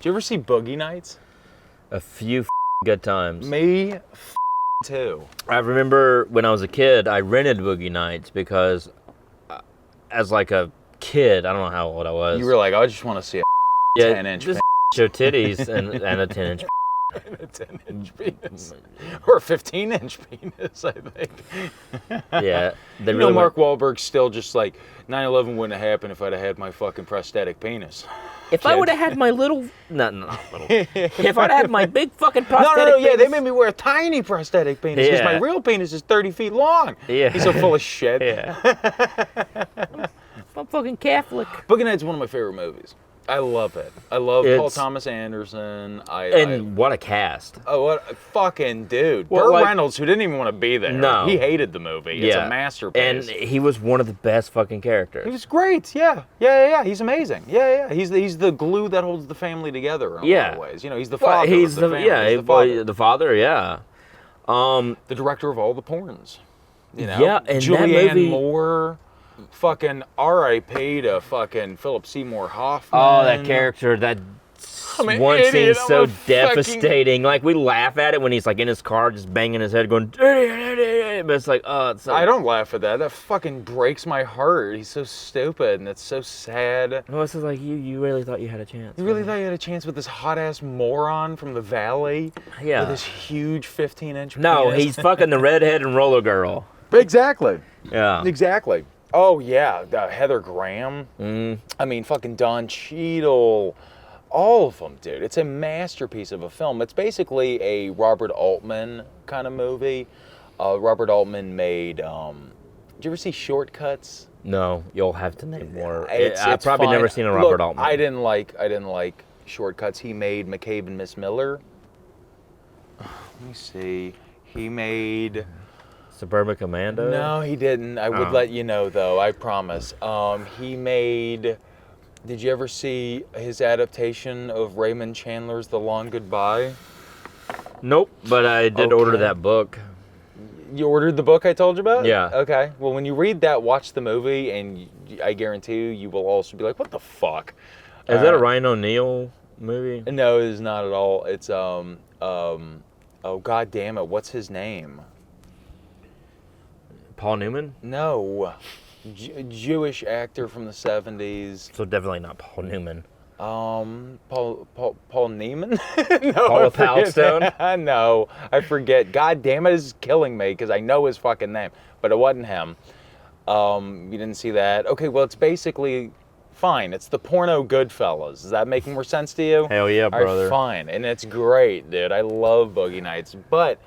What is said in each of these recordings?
you ever see Boogie Nights? A few good times. Me too. I remember when I was a kid, I rented Boogie Nights because as like a kid, I don't know how old I was. You were like, I just want to see a 10-inch just show titties and a 10-inch and a 10-inch penis. Or a 15-inch penis, I think. Yeah. You know, Mark Wahlberg's still just like, 9/11 wouldn't have happened if I'd have had my fucking prosthetic penis. If I would have had my little, not little. If I'd had my big fucking prosthetic No, penis. yeah, they made me wear a tiny prosthetic penis because my Yeah. real penis is 30 feet long. Yeah. He's so full of shit. Yeah. I'm fucking Catholic. Boogie Nights is one of my favorite movies. I love it. I love Paul Thomas Anderson. What a cast. Oh, what a fucking dude. Well, Burt like- Reynolds, who didn't even want to be there. No. He hated the movie. It's a masterpiece. And he was one of the best fucking characters. He was great. Yeah. He's amazing. Yeah. He's the glue that holds the family together in a lot of ways. You know, he's the father he's of the family. Yeah, he's the father. the father, yeah. The director of all the porns. You know? Yeah, and Julianne that movie... Moore. Fucking R.I.P. to fucking Phillip Seymour Hoffman. Oh, that character, that one scene so devastating. Like, we laugh at it when he's like in his car just banging his head going, but it's like, oh, it's so... I don't laugh at that. That fucking breaks my heart. He's so stupid and it's so sad. Well, it's just like, you really thought you had a chance. You really thought you had a chance with this hot-ass moron from the valley? Yeah. With this huge 15-inch No, penis? he's fucking the redhead and roller girl. Exactly. Yeah. Exactly. Oh, yeah. Heather Graham. I mean, fucking Don Cheadle. All of them, dude. It's a masterpiece of a film. It's basically a Robert Altman kind of movie. Robert Altman made... did you ever see Shortcuts? No, you'll have to name more. It's I've probably fine. never seen a Robert Altman. I didn't like Shortcuts. He made McCabe and Miss Miller. Let me see. He made... Suburban Commando? No, he didn't. I would let you know, though. I promise. He made... Did you ever see his adaptation of Raymond Chandler's The Long Goodbye? Nope, but I did order that book. You ordered the book I told you about? Yeah. Okay. Well, when you read that, watch the movie, and I guarantee you will also be like, what the fuck? Is that a Ryan O'Neal movie? No, it is not at all. It's, oh, god damn it, what's his name? Paul Newman? No. Jewish actor from the 70s. So definitely not Paul Newman. Paul Neiman? No, Paula Poundstone? No, I forget. God damn it, is killing me because I know his fucking name, but it wasn't him. You didn't see that? Okay, well, it's basically fine. It's the porno Goodfellas. Does that make more sense to you? Hell yeah, brother. All right, fine, and it's great, dude. I love Boogie Nights, but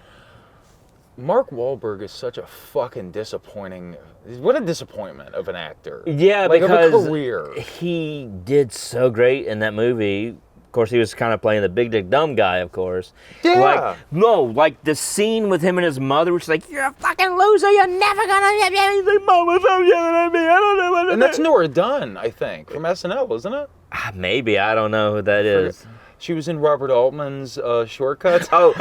Mark Wahlberg is such a fucking disappointing... What a disappointment of an actor. Yeah, like, because of a career. He did so great in that movie. Of course, he was kind of playing the big dick dumb guy, of course. Yeah. Like the scene with him and his mother, which is like, you're a fucking loser, you're never gonna have anything. Mama, stop yelling at me, I don't know what to do. And that's Nora Dunn, I think, from SNL, isn't it? Maybe, I don't know who that is. She was in Robert Altman's Shortcuts. Oh,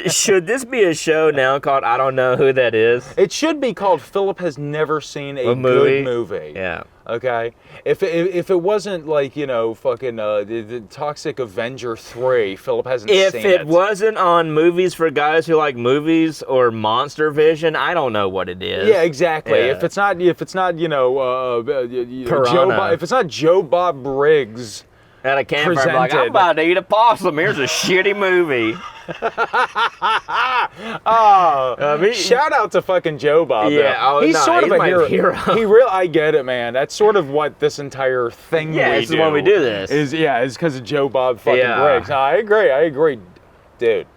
should this be a show now called I Don't Know Who That Is? It should be called Phillip Has Never Seen a Good Movie. Yeah. Okay? If it wasn't like, you know, fucking the Toxic Avenger 3, Phillip hasn't seen it. If it wasn't on Movies for Guys Who Like Movies or Monster Vision, I don't know what it is. Yeah, exactly. Yeah. If it's not, you know, if it's not Joe Bob Briggs at a campfire, like, I'm about to eat a possum. Here's a shitty movie. Shout out to fucking Joe Bob. Yeah, he's sort of a my hero. I get it, man. That's sort of what this entire thing. Yeah, this is why we do this. Is because of Joe Bob fucking Briggs. No, I agree, dude.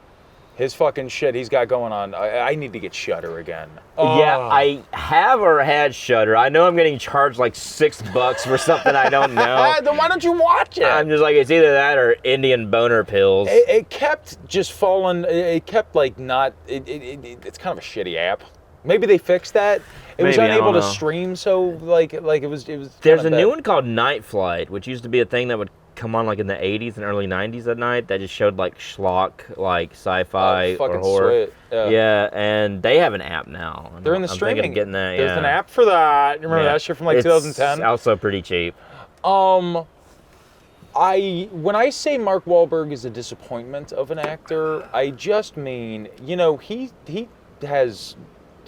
His fucking shit he's got going on. I need to get Shudder again. Oh. Yeah, I have or had Shudder. I know I'm getting charged like $6 for something I don't know. Then why don't you watch it? I'm just like, it's either that or Indian boner pills. It kept just falling. It kept like not. It's kind of a shitty app. Maybe they fixed that. It was unable to stream, so like it was. There's a new one called Night Flight, which used to be a thing that would come on like in the 80s and early 90s at night that just showed like schlock, like sci-fi or horror. Sweet. Yeah, and they have an app now. They're in the I'm streaming. Thinking of getting that. There's an app for that. You remember that shit from like 2010? It's also pretty cheap. I When I say Mark Wahlberg is a disappointment of an actor, I just mean, he has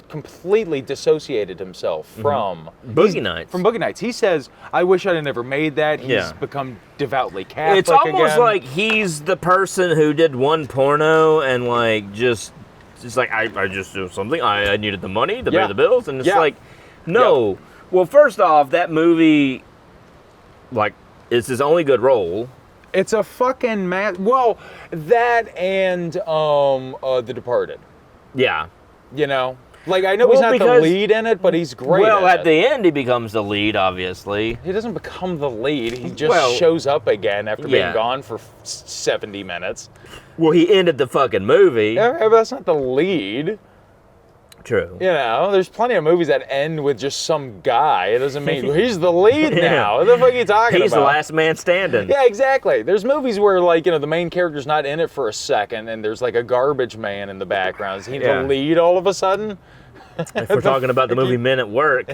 completely dissociated himself from Boogie Nights. From Boogie Nights. He says, I wish I'd have never made that. He's become devoutly Catholic It's almost again. like he's the person who did one porno and like just like I just do something. I needed the money to pay the bills, and it's like, no. Yep. Well, first off, that movie, like, it's his only good role. It's a fucking well, that and The Departed. Yeah. Like, I know he's not the lead in it, but he's great. Well, at the end, he becomes the lead, obviously. He doesn't become the lead. He just shows up again after being gone for 70 minutes. Well, he ended the fucking movie. Yeah, but that's not the lead. True. There's plenty of movies that end with just some guy. It doesn't mean he's the lead now. What the fuck are you talking about? He's the last man standing. Yeah, exactly. There's movies where, like, the main character's not in it for a second, and there's like a garbage man in the background. Is he the lead all of a sudden? If we're talking about the movie Men at Work.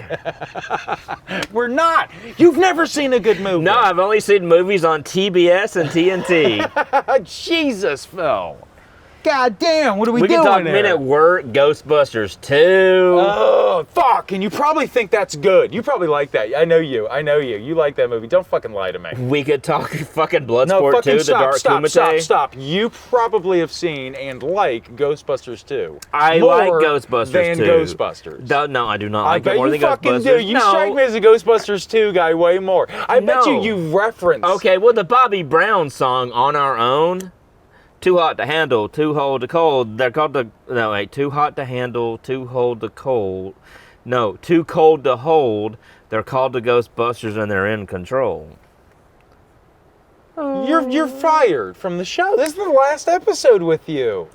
We're not. You've never seen a good movie. No, I've only seen movies on TBS and TNT. Jesus, Phil. God damn, what are we doing We can talk here? Men at Work, Ghostbusters 2. Oh, fuck. And you probably think that's good. You probably like that. I know you. You like that movie. Don't fucking lie to me. We could talk fucking Bloodsport 2, The Dark Kumite. Stop. You probably have seen and like Ghostbusters 2. I like Ghostbusters 2. Than Ghostbusters. No, I do not like it more than Ghostbusters. I bet you fucking do. You strike me as a Ghostbusters 2 guy way more. I bet you reference. Okay, well, the Bobby Brown song, On Our Own. Too hot to handle, too hold the cold. They're called the... No, wait. Too hot to handle, too hold the cold. No, too cold to hold. They're called the Ghostbusters and they're in control. You're fired from the show. This is the last episode with you.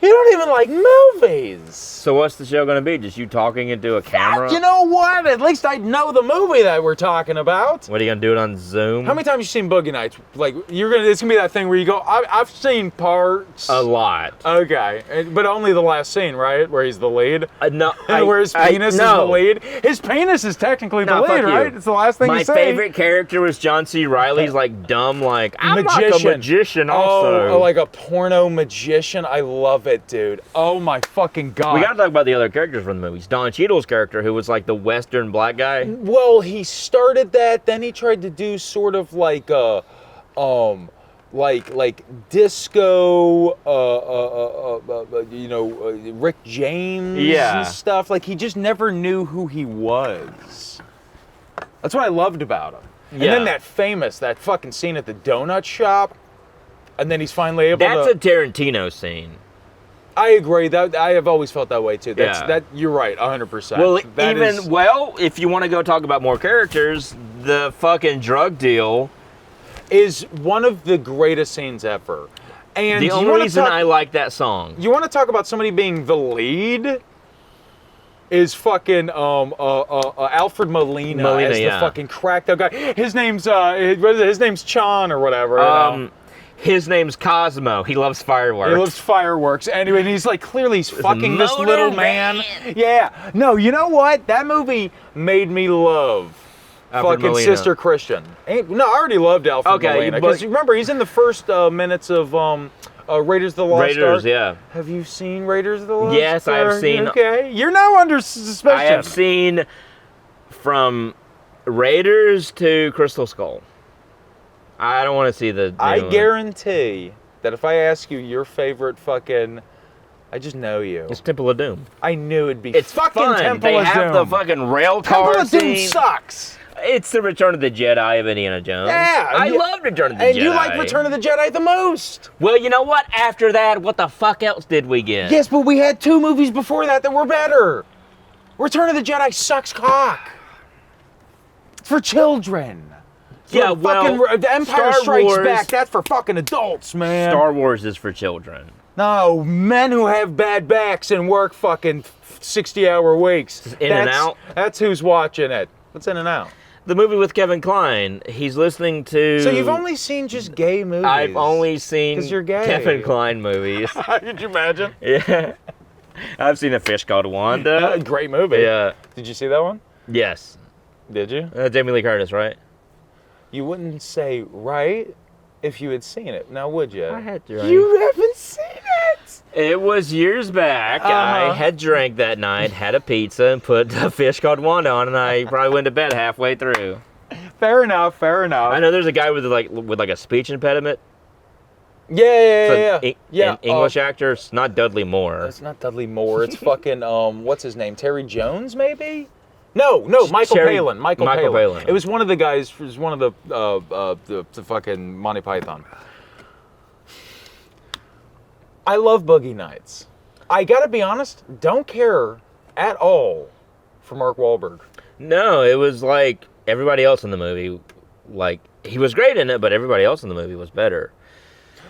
You don't even like movies. So what's the show going to be? Just you talking into a camera? You know what? At least I'd know the movie that we're talking about. What, are you going to do it on Zoom? How many times have you seen Boogie Nights? Like, it's going to be that thing where you go, I've seen parts. A lot. Okay. But only the last scene, right? Where he's the lead? No. Where his penis is the lead? His penis is technically the lead, right? It's the last thing you say. My favorite character was John C. Reilly's like dumb, like, I'm like a magician also. Oh, like a porno magician. I love it, dude. Oh my fucking God. We gotta talk about the other characters from the movies. Don Cheadle's character, who was like the Western black guy. Well, he started that, then he tried to do sort of like a, like disco, Rick James and stuff. Like, he just never knew who he was. That's what I loved about him. And then that fucking scene at the donut shop, and then he's finally able That's a Tarantino scene. I agree. That I have always felt that way too. That you're right, 100%. Well, if you want to go talk about more characters, the fucking drug deal is one of the greatest scenes ever. And the only reason I like that song. You want to talk about somebody being the lead? Is fucking Alfred Molina as the fucking cracked out guy. His name's Chan or whatever. His name's Cosmo. He loves fireworks. Anyway, and he's like, clearly he's fucking this little man. Yeah. No, you know what? That movie made me love Alfred fucking Molina. Sister Christian. No, I already loved Alfred Molina. Because remember, he's in the first minutes of Raiders of the Lost Ark. Yeah. Have you seen Raiders of the Lost Ark? Yes, I have seen. Okay. You're now under suspicion. I have seen from Raiders to Crystal Skull. I don't want to see the. I guarantee that if I ask you your favorite fucking, I just know you. It's Temple of Doom. I knew it'd be. It's fucking fun. Temple of Doom. They have the fucking rail car Temple of Doom scene. sucks. It's the Return of the Jedi of Indiana Jones. Yeah, I love Return of the Jedi. And you like Return of the Jedi the most. Well, you know what? After that, what the fuck else did we get? Yes, but we had 2 movies before that were better. Return of the Jedi sucks cock. It's for children. Yeah, well, The Empire Strikes Back, that's for fucking adults, man. Star Wars is for children. No, men who have bad backs and work fucking 60-hour weeks. In and Out? That's who's watching it. What's In and Out? The movie with Kevin Kline. He's listening to... So you've only seen just gay movies? I've only seen 'cause you're gay. Kevin Kline movies. Could you imagine? Yeah. I've seen A Fish Called Wanda. Great movie. Yeah. Did you see that one? Yes. Did you? Jamie Lee Curtis, right? you wouldn't say right if you had seen it. Now, would you? I had drank. You haven't seen it? It was years back. I had drank that night, had a pizza, and put a fish called Wanda on, and I probably went to bed halfway through. Fair enough. Fair enough. I know there's a guy with like a speech impediment. Yeah. An English actor. It's not Dudley Moore. It's not Dudley Moore. It's fucking what's his name? Terry Jones, maybe? No, Michael Palin. Michael Palin. It was one of the guys. It was one of the fucking Monty Python. I love Boogie Nights. I gotta be honest, don't care at all for Mark Wahlberg. No, it was like everybody else in the movie. Like, he was great in it, but everybody else in the movie was better.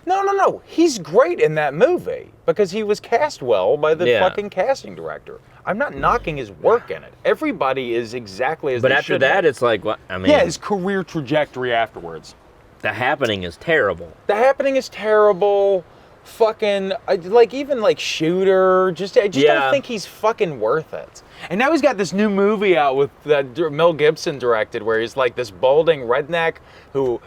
No. He's great in that movie because he was cast well by the fucking casting director. I'm not knocking his work in it. Everybody is exactly as they should. But after that, it's like, what? I mean, yeah, his career trajectory afterwards. The Happening is terrible. The Happening is terrible. Fucking, like, even like Shooter. I just don't think he's fucking worth it. And now he's got this new movie out with that Mel Gibson directed, where he's like this balding redneck who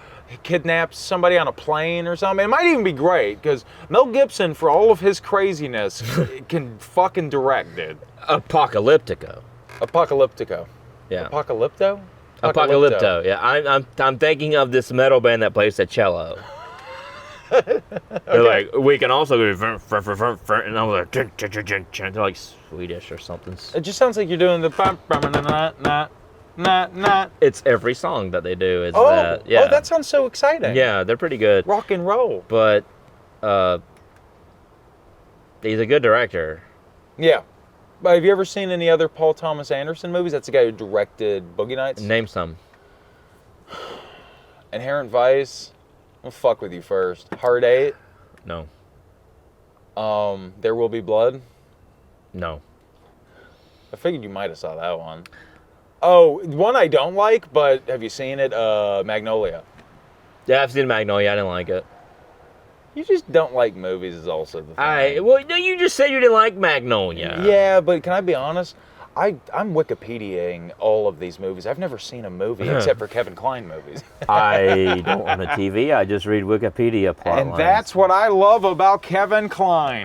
kidnaps somebody on a plane or something. It might even be great because Mel Gibson, for all of his craziness, can fucking direct, dude. Apocalyptico. Yeah. Apocalypto. Yeah, I'm thinking of this metal band that plays the cello. Okay. They're like, we can also do, and I'm like, they're like Swedish or something. It just sounds like you're doing the not. It's every song that they do is Oh, that. Yeah. Oh, that sounds so exciting. Yeah, they're pretty good. Rock and roll. But he's a good director. Yeah. But have you ever seen any other Paul Thomas Anderson movies? That's the guy who directed Boogie Nights. Name some. Inherent Vice. I'll fuck with you first. Hard Eight. No. There Will Be Blood. No. I figured you might have saw that one. Oh, one I don't like, but have you seen it? Magnolia. Yeah, I've seen Magnolia. I didn't like it. You just don't like movies is also the thing. Well, no, you just said you didn't like Magnolia. Yeah, but can I be honest? I'm Wikipediaing all of these movies. I've never seen a movie except for Kevin Kline movies. I don't own a TV. I just read Wikipedia plot And lines. that's what I love about Kevin Kline.